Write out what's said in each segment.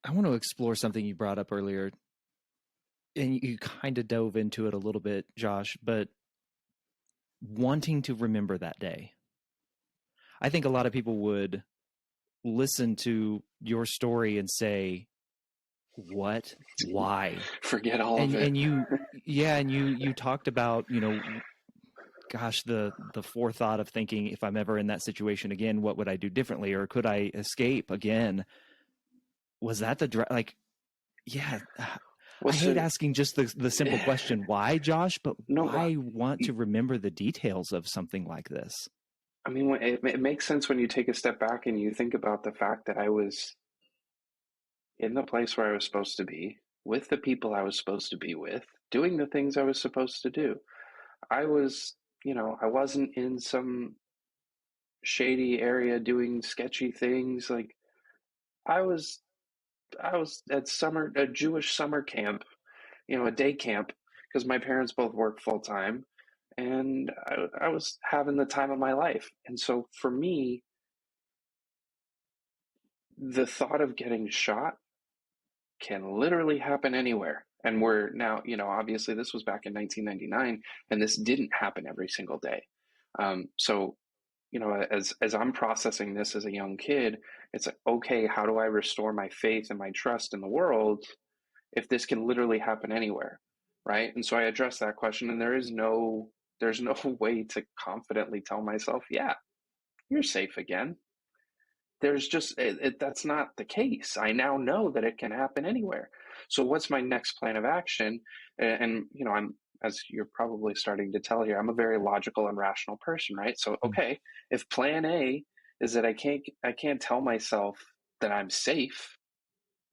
I want to explore something you brought up earlier, and you kind of dove into it a little bit, Josh, but wanting to remember that day. I think a lot of people would listen to your story and say, "What? Why?" Forget all of it. And you, yeah, and you talked about, gosh, the forethought of thinking, if I'm ever in that situation again, what would I do differently, or could I escape again? Was that like, yeah, Well, I hate so asking just the simple question, why, Josh, but no, why want to remember the details of something like this? I mean, it makes sense when you take a step back and you think about the fact that I was in the place where I was supposed to be, with the people I was supposed to be with, doing the things I was supposed to do. I was, I wasn't in some shady area doing sketchy things. Like I was, I was at a Jewish summer camp, a day camp, because my parents both work full time, and I was having the time of my life. And so for me, the thought of getting shot can literally happen anywhere. And we're now, obviously this was back in 1999, and this didn't happen every single day. So, as I'm processing this as a young kid, it's like, okay, how do I restore my faith and my trust in the world if this can literally happen anywhere, right? And so I address that question, and there's no way to confidently tell myself, yeah, you're safe again. There's just that's not the case. I now know that it can happen anywhere. So what's my next plan of action? And I'm, as you're probably starting to tell here, I'm a very logical and rational person, right? So okay, if plan A is that I can't tell myself that I'm safe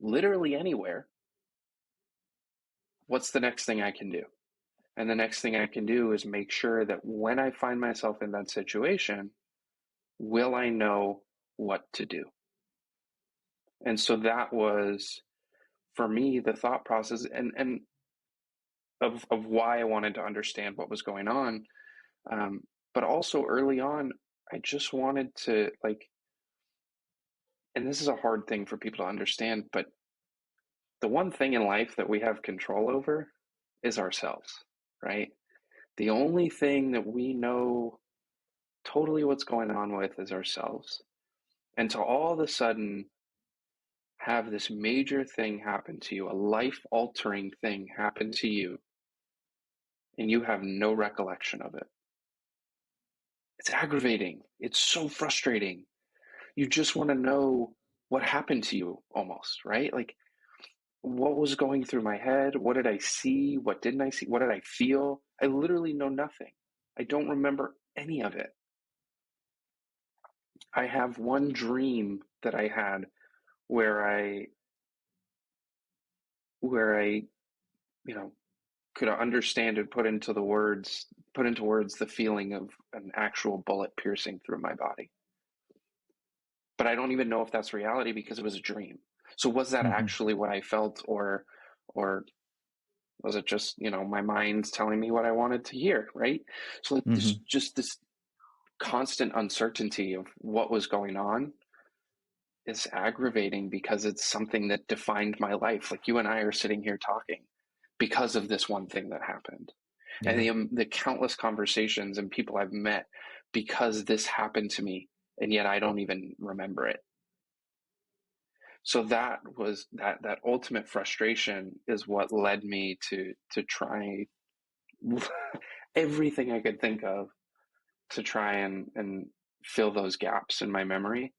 literally anywhere, what's the next thing I can do? And the next thing I can do is make sure that when I find myself in that situation, will I know what to do? And so that was, for me, the thought process and of why I wanted to understand what was going on. But also early on, I just wanted to, like, and this is a hard thing for people to understand, but the one thing in life that we have control over is ourselves, right? The only thing that we know totally what's going on with is ourselves. And to all of a sudden have this major thing happen to you, a life altering thing happen to you, and you have no recollection of it. It's aggravating. It's so frustrating. You just want to know what happened to you almost, right? Like, what was going through my head? What did I see? What didn't I see? What did I feel? I literally know nothing. I don't remember any of it. I have one dream that I had where I, you know, could understand and put into words the feeling of an actual bullet piercing through my body. But I don't even know if that's reality because it was a dream. So was that Mm-hmm. actually what I felt, or was it just, my mind's telling me what I wanted to hear, right? So like Mm-hmm. this constant uncertainty of what was going on is aggravating because it's something that defined my life. Like you and I are sitting here talking because of this one thing that happened. And Yeah. the countless conversations and people I've met because this happened to me, and yet I don't even remember it. So that was that ultimate frustration is what led me to try everything I could think of to try and fill those gaps in my memory.